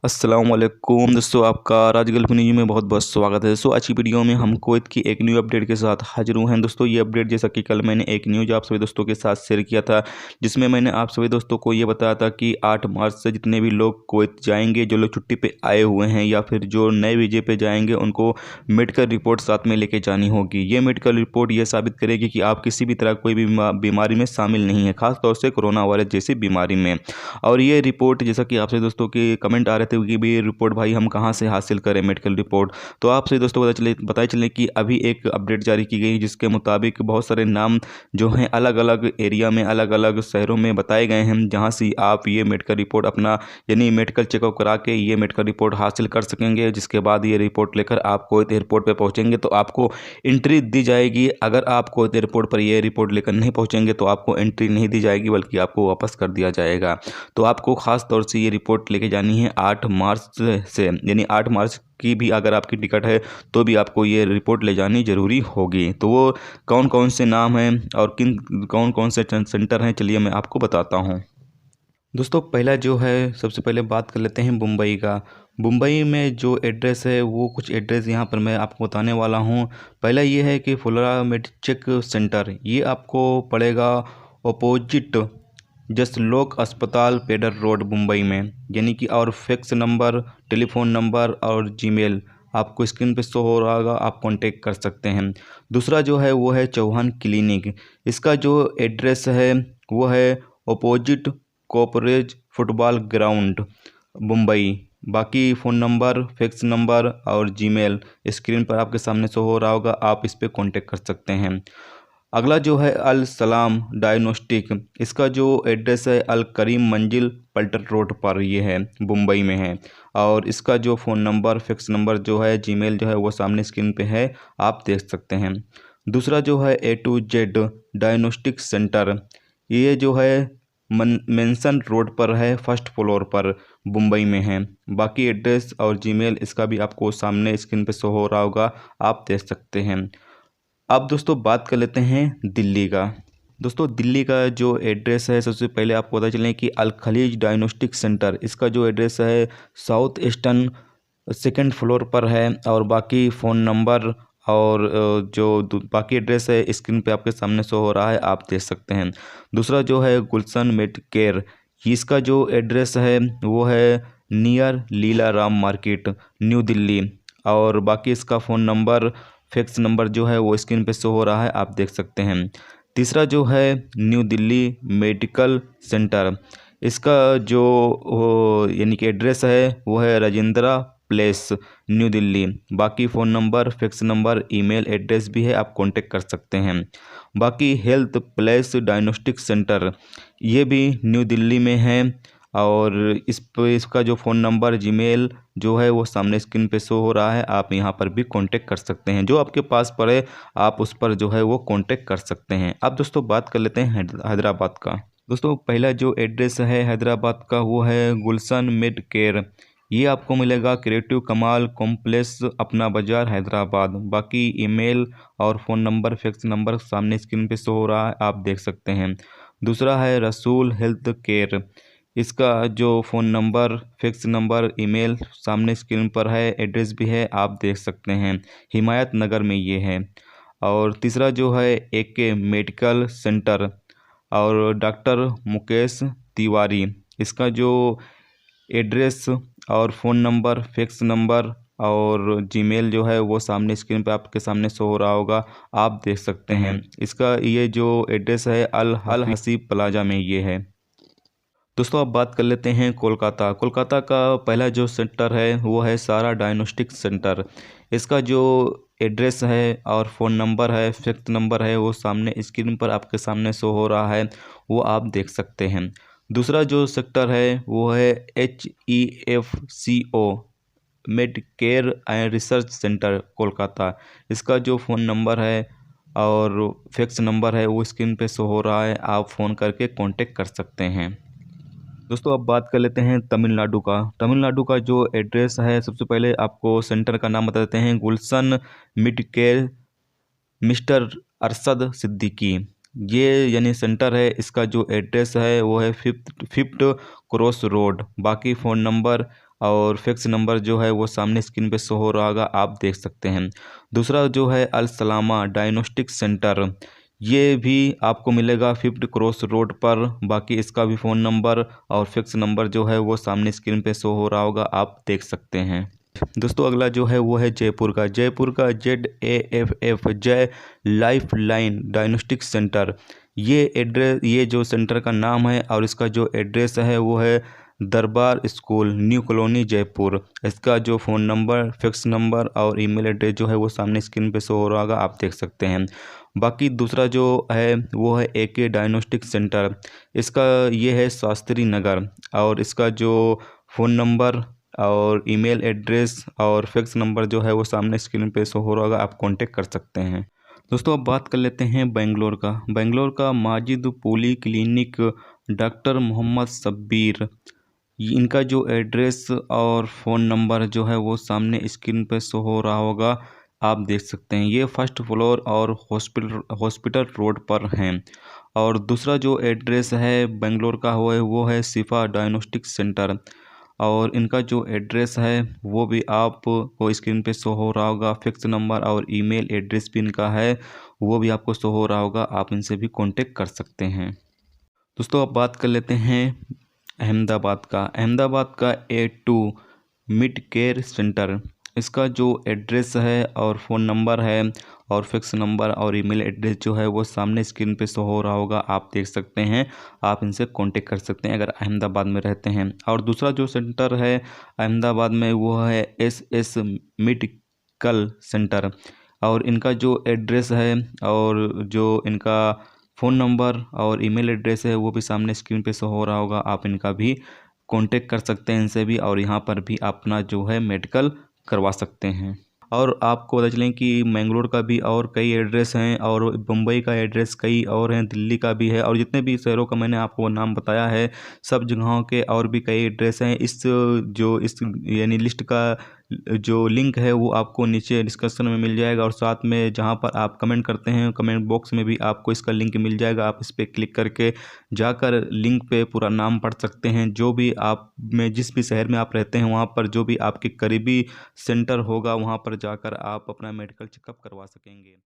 अस्सलाम वालेकुम दोस्तों, आपका राजगल न्यूज़ में बहुत बहुत स्वागत है। दोस्तों आज की वीडियो में हम कुवैत की एक न्यू अपडेट के साथ हाजिर हुए हैं। दोस्तों ये अपडेट जैसा कि कल मैंने एक न्यूज़ आप सभी दोस्तों के साथ शेयर किया था, जिसमें मैंने आप सभी दोस्तों को ये बताया था कि 8 मार्च से जितने भी लोग कुवैत जाएंगे, जो लोग छुट्टी पे आए हुए हैं या फिर जो नए वीजे पे जाएंगे, उनको मेडिकल रिपोर्ट साथ में लेके जानी होगी। ये मेडिकल रिपोर्ट ये साबित करेगी कि आप किसी भी तरह कोई भी बीमारी में शामिल नहीं है, खासतौर से कोरोना वायरस जैसी बीमारी में। और ये रिपोर्ट जैसा कि आपसे दोस्तों के कमेंट आ रहे थे कि भी रिपोर्ट भाई हम कहाँ से हासिल करें मेडिकल रिपोर्ट, तो आपसे दोस्तों बताए चले कि अभी एक अपडेट जारी की गई जिसके मुताबिक बहुत सारे नाम जो हैं अलग अलग एरिया में, अलग अलग शहरों में बताए गए हैं, जहाँ से आप ये मेडिकल रिपोर्ट अपना यानी मेडिकल चेकअप करा के ये मेडिकल रिपोर्ट हासिल कर सकेंगे। जिसके बाद ये रिपोर्ट लेकर आप कुवैत एयरपोर्ट पर पहुँचेंगे तो आपको एंट्री दी जाएगी। अगर आप कुवैत एयरपोर्ट पर ये रिपोर्ट लेकर नहीं पहुँचेंगे तो आपको एंट्री नहीं दी जाएगी, बल्कि आपको वापस कर दिया जाएगा। तो आपको ख़ास तौर से ये रिपोर्ट लेके जानी है 8 मार्च से, यानी 8 मार्च की भी अगर आपकी टिकट है तो भी आपको ये रिपोर्ट ले जानी ज़रूरी होगी। तो वो कौन कौन से नाम हैं और कौन कौन से सेंटर हैं, चलिए मैं आपको बताता हूँ। दोस्तों पहला जो है, सबसे पहले बात कर लेते हैं मुंबई का। मुंबई में जो एड्रेस है वो कुछ एड्रेस यहाँ पर मैं आपको बताने वाला हूँ। पहला ये है कि फ्लोरा मेडिचेक सेंटर, ये आपको पड़ेगा अपोजिट जसलोक अस्पताल पेडर रोड मुंबई में, यानी कि और फैक्स नंबर, टेलीफोन नंबर और जीमेल आपको स्क्रीन पे शो हो रहा होगा, आप कांटेक्ट कर सकते हैं। दूसरा जो है वो है चौहान क्लिनिक, इसका जो एड्रेस है वो है अपोजिट कोपरेज फुटबॉल ग्राउंड मुंबई। बाकी फ़ोन नंबर, फैक्स नंबर और जीमेल स्क्रीन पर आपके सामने शो हो रहा होगा, आप इस पर कॉन्टेक्ट कर सकते हैं। अगला जो है अल सलाम डायग्नोस्टिक, इसका जो एड्रेस है अल करीम मंजिल पल्टन रोड पर ये है, मुंबई में है। और इसका जो फ़ोन नंबर, फिक्स नंबर जो है, जीमेल जो है वो सामने स्क्रीन पे है, आप देख सकते हैं। दूसरा जो है ए टू जेड डायग्नोस्टिक सेंटर, ये जो है मेंशन रोड पर है, फर्स्ट फ्लोर पर मुंबई में है। बाकी एड्रेस और जीमेल इसका भी आपको सामने स्क्रीन पे शो हो रहा होगा, आप देख सकते हैं। अब दोस्तों बात कर लेते हैं दिल्ली का। दोस्तों दिल्ली का जो एड्रेस है, सबसे पहले आपको पता चलें कि अल खलीज डायग्नोस्टिक सेंटर, इसका जो एड्रेस है साउथ ईस्टर्न सेकंड फ्लोर पर है। और बाकी फ़ोन नंबर और बाकी एड्रेस है स्क्रीन पे आपके सामने शो हो रहा है, आप देख सकते हैं। दूसरा जो है गुलशन मेड केयर, इसका जो एड्रेस है वो है नियर लीला राम मार्केट न्यू दिल्ली। और बाकी इसका फ़ोन नंबर, फैक्स नंबर जो है वो स्क्रीन पे शो हो रहा है, आप देख सकते हैं। तीसरा जो है न्यू दिल्ली मेडिकल सेंटर, इसका जो यानी कि एड्रेस है वो है राजेंद्रा प्लेस न्यू दिल्ली। बाकी phone number, fax number, email address भी है, आप कांटेक्ट कर सकते हैं। बाकी हेल्थ प्लेस डायग्नोस्टिक सेंटर, ये भी न्यू दिल्ली में है। और इसका जो फ़ोन नंबर, जीमेल जो है वो सामने स्क्रीन पे शो हो रहा है, आप यहाँ पर भी कांटेक्ट कर सकते हैं। जो आपके पास पड़े आप उस पर जो है वो कांटेक्ट कर सकते हैं। अब दोस्तों बात कर लेते हैं हैदराबाद का। दोस्तों पहला जो एड्रेस है हैदराबाद का वो है गुलशन मेड केयर, ये आपको मिलेगा क्रिएटिव कमाल कॉम्प्लेक्स अपना बाज़ार हैदराबाद। बाकी ईमेल और फ़ोन नंबर, फैक्स नंबर सामने स्क्रीन पे शो हो रहा है, आप देख सकते हैं। दूसरा है रसूल हेल्थ केयर, इसका जो phone number, fax number, email सामने स्क्रीन पर है, एड्रेस भी है, आप देख सकते हैं। हिमायत नगर में ये है। और तीसरा जो है AK मेडिकल सेंटर और डॉक्टर मुकेश तिवारी, इसका जो एड्रेस और फ़ोन नंबर, फैक्स नंबर और जीमेल जो है वो सामने स्क्रीन पे आपके सामने शो हो रहा होगा, आप देख सकते हैं। इसका ये जो एड्रेस है अल हसीब प्लाजा में ये है। दोस्तों अब बात कर लेते हैं कोलकाता। कोलकाता का पहला जो सेंटर है वो है सारा डायग्नोस्टिक सेंटर, इसका जो एड्रेस है और फ़ोन नंबर है, फैक्स नंबर है, वो सामने स्क्रीन पर आपके सामने शो हो रहा है, वो आप देख सकते हैं। दूसरा जो सेक्टर है वो है HEFCO Medcare and research centre Kolkata, इसका जो फ़ोन नंबर है और फैक्स नंबर है वो स्क्रीन पे शो हो रहा है, आप फ़ोन करके कांटेक्ट कर सकते हैं। दोस्तों अब बात कर लेते हैं तमिलनाडु का। तमिलनाडु का जो एड्रेस है, सबसे पहले आपको सेंटर का नाम बता देते हैं, Gulshan mid care mister Arshad Siddiqui, ये यानी सेंटर है। इसका जो एड्रेस है वो है फिफ्थ क्रॉस रोड। बाकी फ़ोन नंबर और फिक्स नंबर जो है वो सामने स्क्रीन पे शो हो रहा होगा, आप देख सकते हैं। दूसरा जो है अल सलामा डायग्नोस्टिक सेंटर, ये भी आपको मिलेगा 5th क्रॉस रोड पर। बाकी इसका भी फ़ोन नंबर और फिक्स नंबर जो है वो सामने स्क्रीन पे शो हो रहा होगा, आप देख सकते हैं। दोस्तों अगला जो है वो है जयपुर का ZAFF जय लाइफ लाइन डायग्नोस्टिक सेंटर। ये एड्रेस, ये जो सेंटर का नाम है और इसका जो एड्रेस है वो है दरबार स्कूल, न्यू कॉलोनी, जयपुर। इसका जो फ़ोन नंबर, फिक्स नंबर और ईमेल एड्रेस जो है वो सामने स्क्रीन पे शो हो रहा होगा, आप देख सकते हैं। बाकी दूसरा जो है वो है AK डायग्नोस्टिक सेंटर। इसका ये है शास्त्री नगर और इसका जो फ़ोन नंबर और ईमेल एड्रेस और फिक्स नंबर जो है वो सामने स्क्रीन पे शो हो रहा होगा, आप कांटेक्ट कर सकते हैं। दोस्तों अब बात कर लेते हैं बेंगलोर का। बेंगलोर का माजिद पोली क्लिनिक, डॉक्टर मोहम्मद शब्बीर, इनका जो एड्रेस और फ़ोन नंबर जो है वो सामने स्क्रीन पे शो हो रहा होगा, आप देख सकते हैं। ये फर्स्ट फ्लोर और हॉस्पिटल रोड पर हैं। और दूसरा जो एड्रेस है बेंगलोर का वो है शिफा डायग्नोस्टिक सेंटर और इनका जो एड्रेस है वो भी आपको स्क्रीन पे शो हो रहा होगा। फिक्स नंबर और ईमेल एड्रेस भी इनका है, वो भी आपको शो हो रहा होगा, आप इनसे भी कांटेक्ट कर सकते हैं। दोस्तों अब बात कर लेते हैं अहमदाबाद का A2 मिड केयर सेंटर। इसका जो एड्रेस है और फ़ोन नंबर है और फिक्स नंबर और ईमेल एड्रेस जो है वो सामने स्क्रीन पे शो हो रहा होगा, आप देख सकते हैं। आप इनसे कांटेक्ट कर सकते हैं अगर अहमदाबाद में रहते हैं। और दूसरा जो सेंटर है अहमदाबाद में वो है SS मेडिकल सेंटर और इनका जो एड्रेस है और जो इनका फ़ोन नंबर और ईमेल एड्रेस है वो भी सामने स्क्रीन पे शो हो रहा होगा, आप इनका भी कांटेक्ट कर सकते हैं इनसे भी और यहाँ पर भी अपना जो है मेडिकल करवा सकते हैं। और आपको बता चलें कि मैंगलोर का भी और कई एड्रेस हैं और मुंबई का एड्रेस कई और हैं, दिल्ली का भी है और जितने भी शहरों का मैंने आपको नाम बताया है सब जगहों के और भी कई एड्रेस हैं। इस यानी लिस्ट का जो लिंक है वो आपको नीचे डिस्क्रिप्शन में मिल जाएगा और साथ में जहाँ पर आप कमेंट करते हैं कमेंट बॉक्स में भी आपको इसका लिंक मिल जाएगा। आप इस पर क्लिक करके जाकर लिंक पे पूरा नाम पढ़ सकते हैं। जो भी आप में जिस भी शहर में आप रहते हैं वहाँ पर जो भी आपके करीबी सेंटर होगा वहाँ पर जाकर आप अपना मेडिकल चेकअप करवा सकेंगे।